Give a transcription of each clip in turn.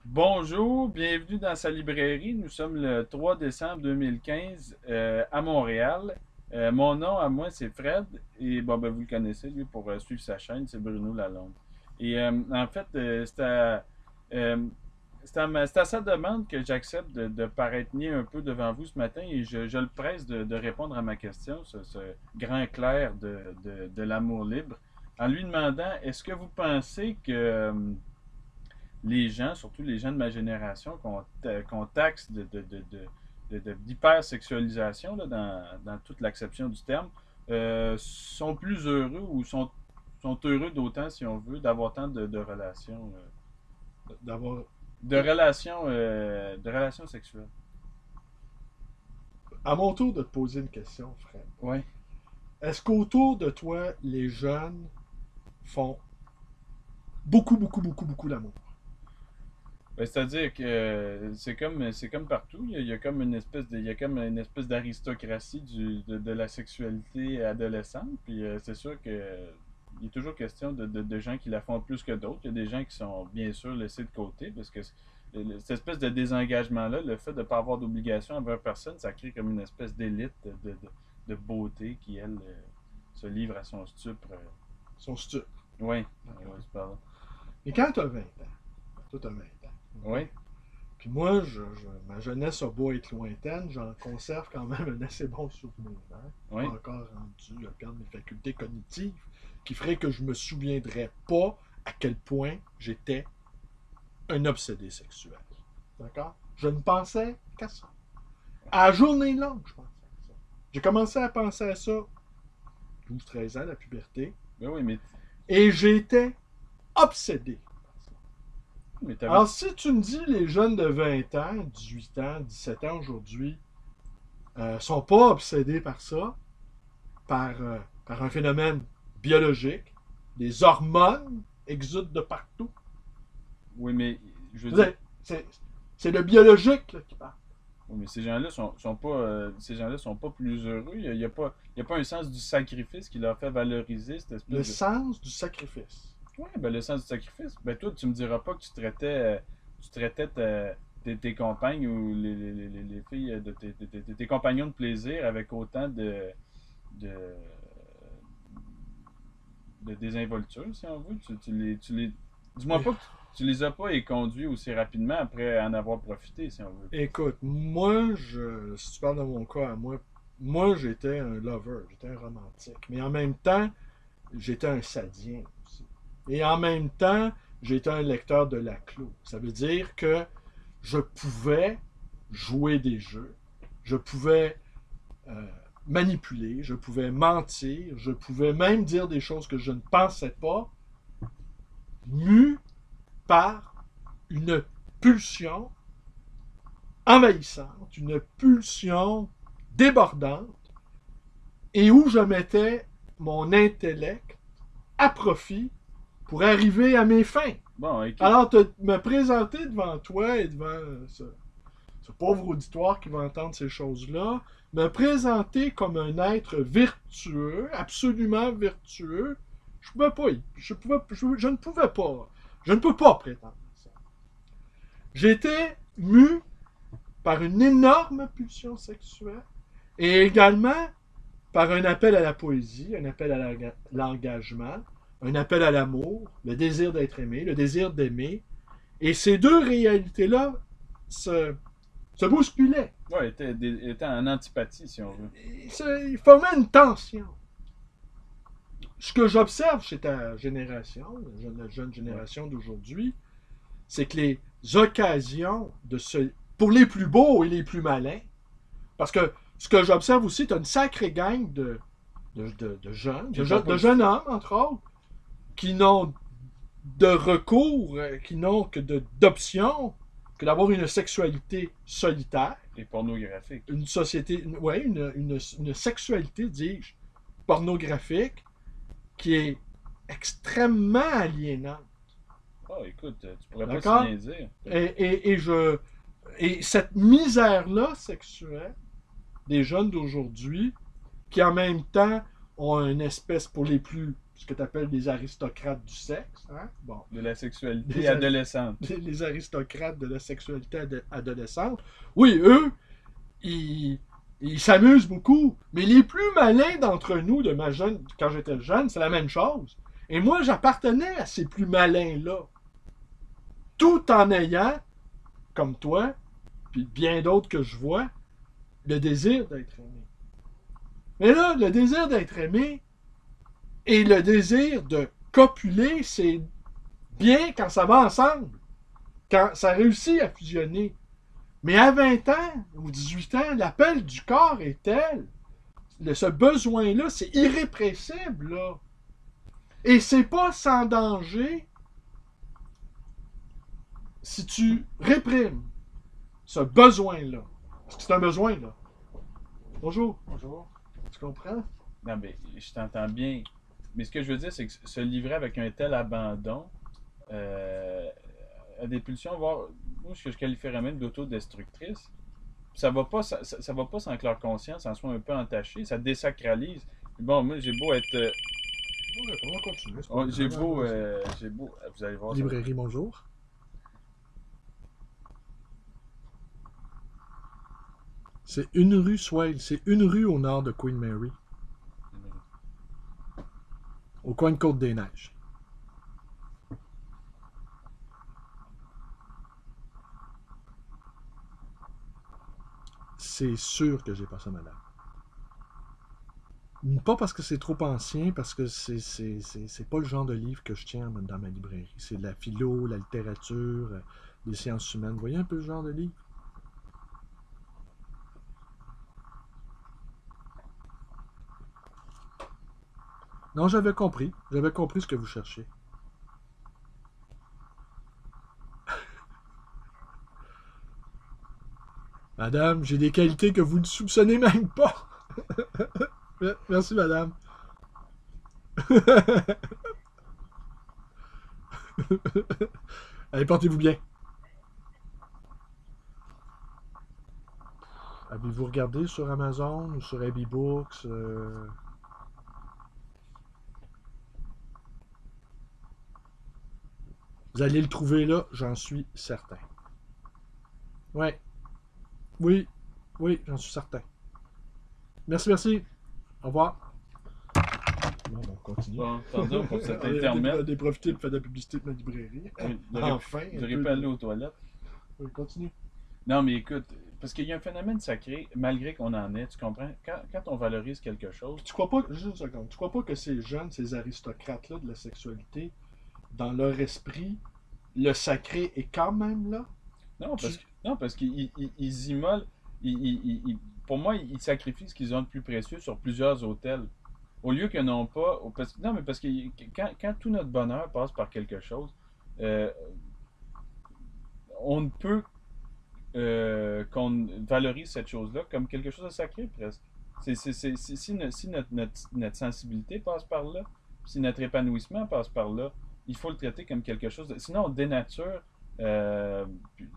Bonjour, bienvenue dans sa librairie. Nous sommes le 3 décembre 2015 à Montréal. Mon nom à moi, c'est Fred. Et bon, ben, vous le connaissez, lui, pour suivre sa chaîne, c'est Bruno Lalonde. Et en fait, euh, c'est à sa demande que j'accepte de paraître nier un peu devant vous ce matin et je le presse de répondre à ma question, ce grand clair de l'amour libre, en lui demandant est-ce que vous pensez que les gens, surtout les gens de ma génération, qu'on taxe d'hypersexualisation dans toute l'acception du terme, sont plus heureux ou sont heureux d'autant, si on veut, d'avoir tant de relations, D'avoir. de relations sexuelles. À mon tour de te poser une question, Fred. Oui. Est-ce qu'autour de toi, les jeunes font beaucoup, beaucoup, beaucoup, beaucoup d'amour? Ben, c'est-à-dire que c'est comme partout. Il y a comme il y a comme une espèce d'aristocratie de la sexualité adolescente. Puis c'est sûr que il est toujours question de gens qui la font plus que d'autres. Il y a des gens qui sont bien sûr laissés de côté parce que cette espèce de désengagement-là, le fait de ne pas avoir d'obligation envers personne, ça crée comme une espèce d'élite de beauté qui, elle, se livre à son stupre. Sont stupides. Oui, D'accord. c'est pas Et quand tu as 20 ans, toi tu as 20 ans, OK? Oui, Puis moi, ma jeunesse a beau être lointaine, j'en conserve quand même un assez bon souvenir. Hein? oui. Pas encore rendu à perdre mes facultés cognitives, qui ferait que je me souviendrais pas à quel point j'étais un obsédé sexuel. D'accord? Je ne pensais qu'à ça. À la journée longue, je pensais à ça. J'ai commencé à penser à ça 12-13 ans, la puberté, Ben oui, mais, et j'étais obsédé. mais t'avais. Alors, si tu me dis les jeunes de 20 ans, 18 ans, 17 ans aujourd'hui, sont pas obsédés par ça, par un phénomène biologique, des hormones exudent de partout. Oui, mais je veux dire. C'est le biologique là, qui parle. Oui, mais ces gens-là ces gens-là sont pas plus heureux. Il y a pas un sens du sacrifice qui leur fait valoriser cette Le espèce de. sens du sacrifice. Ouais, ben le sens du sacrifice. Ben toi, tu me diras pas que tu traitais tes compagnes ou les filles tes compagnons de plaisir avec autant de, de désinvolture, si on veut. Dis-moi pas que tu les as pas et conduits aussi rapidement après en avoir profité, si on veut. Écoute, si tu parles de mon cas à moi, j'étais un lover, j'étais un romantique. Mais en même temps, j'étais un sadien aussi. Et en même temps, j'étais un lecteur de Laclos. Ça veut dire que je pouvais jouer des jeux, je pouvais euh, manipuler, je pouvais mentir, je pouvais même dire des choses que je ne pensais pas, mu par une pulsion envahissante, une pulsion débordante, et où je mettais mon intellect à profit pour arriver à mes fins. Bon, écoute. Alors, me présenter devant toi et devant ce pauvre auditoire qui va entendre ces choses-là, me présenter comme un être vertueux, absolument vertueux, je pouvais pas, je ne pouvais pas, je ne peux pas prétendre à ça. J'étais mu par une énorme pulsion sexuelle et également par un appel à la poésie, un appel à l'engagement, un appel à l'amour, le désir d'être aimé, le désir d'aimer. Et ces deux réalités-là se, se bousculaient. Ouais, était en antipathie, si on veut. Ils formaient une tension. Ce que j'observe chez ta génération, la jeune Ouais. génération d'aujourd'hui, c'est que les occasions pour les plus beaux et les plus malins, parce que ce que j'observe aussi, tu as une sacrée gang de jeunes, de jeunes hommes, entre autres, qui n'ont de recours, qui n'ont que d'options, que d'avoir une sexualité solitaire, Et pornographique. une société, une sexualité, dis-je, pornographique, qui est extrêmement aliénante. Ah, écoute, tu pourrais pas si D'accord? bien dire. Et cette misère-là sexuelle des jeunes d'aujourd'hui, qui en même temps ont une espèce, pour les plus ce que tu appelles les aristocrates du sexe. Hein? Bon. De la sexualité Les adolescente. Les aristocrates de la sexualité adolescente. Oui, eux, ils s'amusent beaucoup. Mais les plus malins d'entre nous, quand j'étais jeune, c'est la même chose. Et moi, j'appartenais à ces plus malins-là. Tout en ayant, comme toi, puis bien d'autres que je vois, le désir d'être aimé. Mais là, le désir d'être aimé et le désir de copuler, c'est bien quand ça va ensemble. Quand ça réussit à fusionner. Mais à 20 ans ou 18 ans, l'appel du corps est tel. Ce besoin-là, c'est irrépressible, là. Et c'est pas sans danger si tu réprimes ce besoin-là. Parce que c'est un besoin, là. Bonjour. Bonjour. Tu comprends? Non, mais je t'entends bien. Mais ce que je veux dire, c'est que se livrer avec un tel abandon à des pulsions, voire, moi, ce que je qualifierais même d'autodestructrice, ça va pas, ça va pas sans que leur conscience en soit un peu entachée, ça désacralise. Bon, moi, j'ai beau être. On va continuer. J'ai beau. Vous allez voir. Librairie, bonjour. C'est une rue Swale. C'est une rue au nord de Queen Mary. Au coin de Côte-des-Neiges. C'est sûr que j'ai pas ça, madame. Pas parce que c'est trop ancien, parce que c'est pas le genre de livre que je tiens dans ma librairie. C'est de la philo, la littérature, les sciences humaines. Vous voyez un peu le genre de livre? Non, j'avais compris. J'avais compris ce que vous cherchiez. Madame, j'ai des qualités que vous ne soupçonnez même pas. Merci, madame. Allez, portez-vous bien. Avez-vous regardé sur Amazon ou sur Abby Books? Vous allez le trouver là, j'en suis certain. Ouais. Oui, j'en suis certain. Merci, merci. Au revoir. Bon, on continue. Bon, pardon pour cet On intermède. a profité de faire de la publicité de ma librairie. Oui, Enfin. J'aurais pas aller aux toilettes. Oui, continue. Non, mais écoute, parce qu'il y a un phénomène sacré, malgré qu'on en est, tu comprends? Quand on valorise quelque chose. Tu crois pas, juste une seconde, tu crois pas que ces jeunes, ces aristocrates-là de la sexualité, dans leur esprit, le sacré est quand même là? Non, parce qu'ils immolent. Pour moi, ils sacrifient ce qu'ils ont de plus précieux sur plusieurs autels. Au lieu qu'ils n'ont pas. Non, mais parce que quand tout notre bonheur passe par quelque chose, on ne peut qu'on valorise cette chose-là comme quelque chose de sacré, presque. Si notre sensibilité passe par là, si notre épanouissement passe par là, il faut le traiter comme quelque chose de. Sinon, on dénature.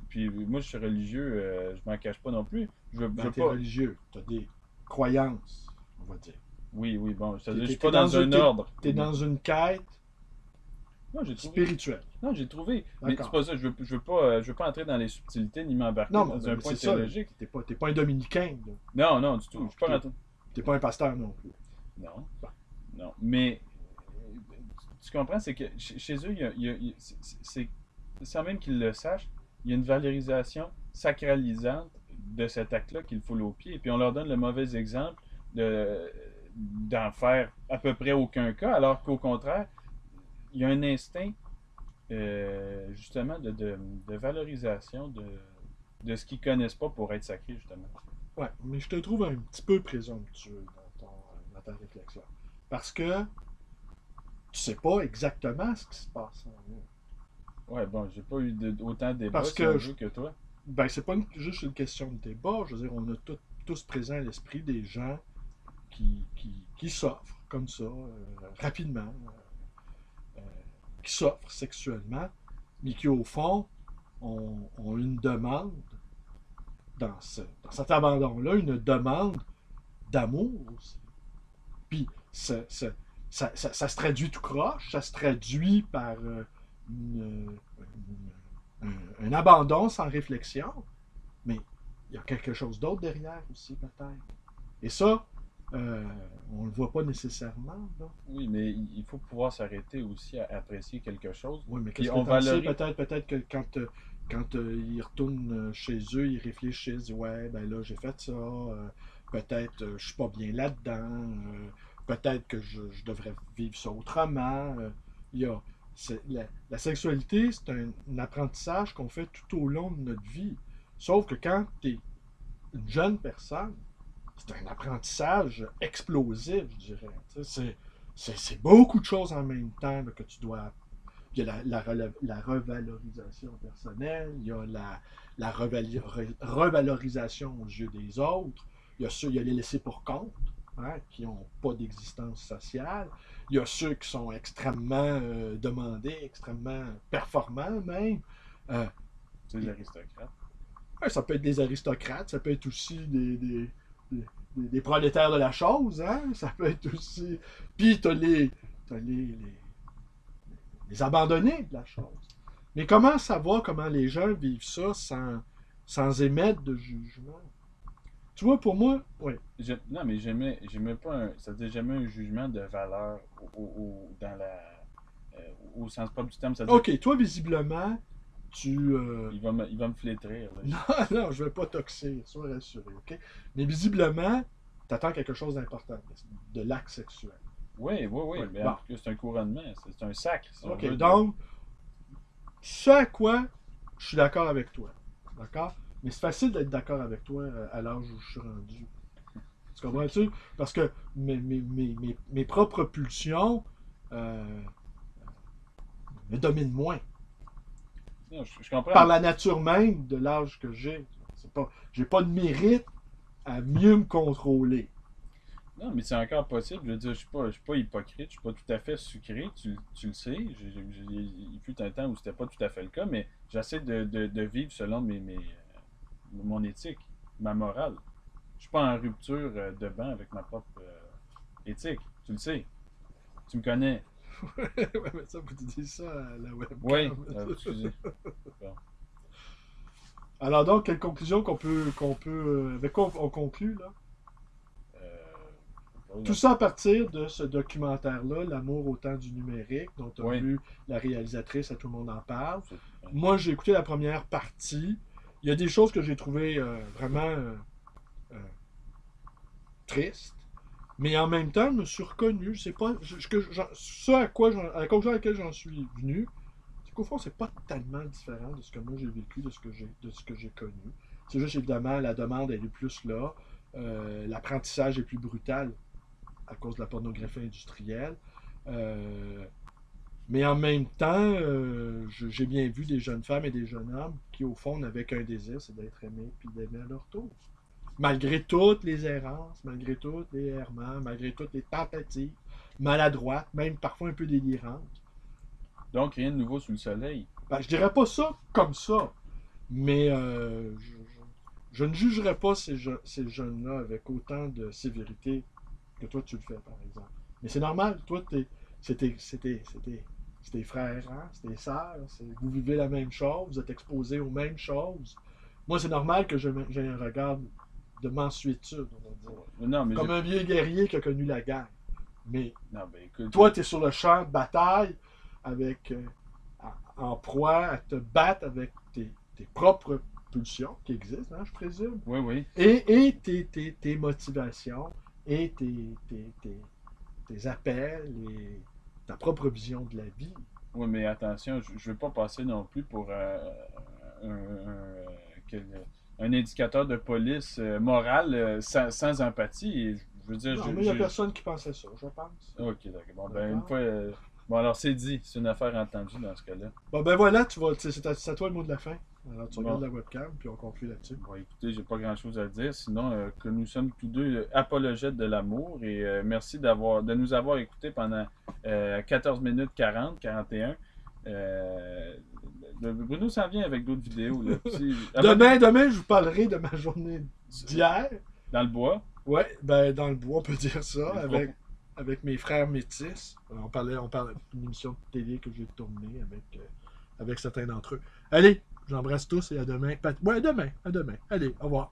Puis moi, je suis religieux, je m'en cache pas non plus. Je veux T'es pas. religieux, t'as des croyances, on va dire. Oui, bon, je T'es suis pas dans un ordre. T'es dans une quête Non, j'ai trouvé. spirituelle. Non, j'ai trouvé. Mais D'accord. c'est pas ça. Je veux pas entrer dans les subtilités ni m'embarquer Non, dans mais un point c'est ça. théologique. T'es pas un dominicain, là. Non, du tout. Je suis pas rentré. T'es pas un pasteur non plus. Non. Bon. Non. Mais tu comprends, c'est que chez eux, c'est sans même qu'ils le sachent, il y a une valorisation sacralisante de cet acte-là qu'il foule aux pieds. Et puis on leur donne le mauvais exemple d'en faire à peu près aucun cas, alors qu'au contraire, il y a un instinct justement de valorisation de ce qu'ils connaissent pas pour être sacré, justement. Ouais, mais je te trouve un petit peu présomptueux dans ta réflexion. Parce que tu sais pas exactement ce qui se passe en eux. Ouais, bon, j'ai pas eu autant de débats Parce si que on veut que toi. Ben, c'est pas juste une question de débat. Je veux dire, on a tous présent à l'esprit des gens qui s'offrent comme ça, rapidement, qui s'offrent sexuellement, mais qui, au fond, ont une demande, dans cet abandon-là, une demande d'amour aussi. Puis, ça se traduit tout croche, ça se traduit par une- un abandon sans réflexion, mais il y a quelque chose d'autre derrière aussi, peut-être. Et ça, on ne le voit pas nécessairement. Là. Oui, mais il faut pouvoir s'arrêter aussi à apprécier quelque chose. Oui, mais Puis qu'est-ce que on t'en sais? valorise. Peut-être que quand ils retournent chez eux, ils réfléchissent, ouais, ben là, j'ai fait ça, peut-être je suis pas bien là-dedans, peut-être que je devrais vivre ça autrement. Il y a, la sexualité, c'est un apprentissage qu'on fait tout au long de notre vie. Sauf que quand tu es une jeune personne, c'est un apprentissage explosif, je dirais. C'est beaucoup de choses en même temps là, que tu dois. Il y a la revalorisation personnelle, il y a la revalorisation aux yeux des autres, il y a les laissés pour compte, hein, qui n'ont pas d'existence sociale, il y a ceux qui sont extrêmement demandés, extrêmement performants même. Euh, C'est les aristocrates. Ouais, ça peut être des aristocrates, ça peut être aussi des prolétaires de la chose, hein? Ça peut être aussi. Puis t'as les abandonnés de la chose. Mais comment savoir comment les gens vivent ça sans émettre de jugement? Tu vois, pour moi, oui. Non, mais j'aimais pas c'est-à-dire j'aimais un jugement de valeur dans au sens propre du terme. C'est-à-dire Ok, toi, visiblement, tu. il va me flétrir. Là. Non, non, je vais pas toxer, sois rassuré, ok? Mais visiblement, t'attends quelque chose d'important, de l'acte sexuel. Oui, oui, oui. Ouais, Mais bon. en tout cas, c'est un couronnement. C'est un sacre. Si on Ok, veut, donc, ce à quoi je suis d'accord avec toi. D'accord? Mais c'est facile d'être d'accord avec toi à l'âge où je suis rendu. Tu comprends-tu? Parce que mes propres pulsions me dominent moins. Non, je comprends. Par la nature même de l'âge que j'ai. J'ai pas de mérite à mieux me contrôler. Non, mais c'est encore possible. Je veux dire, je suis pas hypocrite, je suis pas tout à fait sucré, tu le sais. Il fut un temps où c'était pas tout à fait le cas, mais j'essaie de vivre selon mon éthique, ma morale. Je suis pas en rupture de banc avec ma propre éthique, tu le sais. Tu me connais. Ouais, mais ça, vous dites ça à la webcam. Oui, excusez. Bon. Alors donc, quelle conclusion avec quoi on conclut, là? Tout ça à partir de ce documentaire-là, L'amour au temps du numérique, dont tu as Oui. vu la réalisatrice, à tout le monde en parle. C'est- Moi, j'ai écouté la première partie. Il y a des choses que j'ai trouvées vraiment euh, tristes, mais en même temps, je me suis reconnu. C'est pas, ce à la conclusion à laquelle j'en suis venu, c'est qu'au fond, c'est pas tellement différent de ce que moi j'ai vécu, de ce que j'ai connu. C'est juste évidemment la demande elle est plus là, l'apprentissage est plus brutal à cause de la pornographie industrielle. Mais en même temps, j'ai bien vu des jeunes femmes et des jeunes hommes qui, au fond, n'avaient qu'un désir, c'est d'être aimés puis d'aimer à leur tour. Malgré toutes les errances, malgré tous les errements, malgré toutes les tentatives maladroites, même parfois un peu délirantes. Donc, rien de nouveau sous le soleil. Ben, je dirais pas ça comme ça, mais je ne jugerais pas ces jeunes-là avec autant de sévérité que toi tu le fais, par exemple. Mais c'est normal, toi, c'est tes frères, hein? C'est tes sœurs, vous vivez la même chose, vous êtes exposés aux mêmes choses. Moi, c'est normal que j'ai un regard de mansuétude, on va dire. Non, mais Comme un vieux guerrier qui a connu la guerre. Mais non, ben écoute. toi, tu es sur le champ de bataille avec, en proie à te battre avec tes propres pulsions qui existent, hein, je présume, Oui, oui. et tes motivations, et tes appels, et ta propre vision de la vie. Oui, mais attention, je ne veux pas passer non plus pour quel- un indicateur de police morale sans empathie. Et je veux dire, Non, mais il n'y a personne qui pensait ça, je pense. Ok, d'accord. Bon, ben, une D'accord. fois. Bon, alors, c'est dit. C'est une affaire entendue dans ce cas-là. Bon, ben voilà, c'est à toi le mot de la fin. Alors, tu Bon. regardes la webcam, puis on conclut là-dessus. Bon, écoutez, j'ai pas grand-chose à dire. Sinon, que nous sommes tous deux apologètes de l'amour. Et merci de nous avoir écoutés pendant 14 minutes 41. Bruno s'en vient avec d'autres vidéos. Là. Demain, je vous parlerai de ma journée d'hier. Dans le bois. Ouais, ben dans le bois, on peut dire ça. Le Avec avec mes frères métis. On parlait d'une émission de télé que j'ai tournée avec certains d'entre eux. Allez, j'embrasse tous et à demain. Ouais, à demain. Allez, au revoir.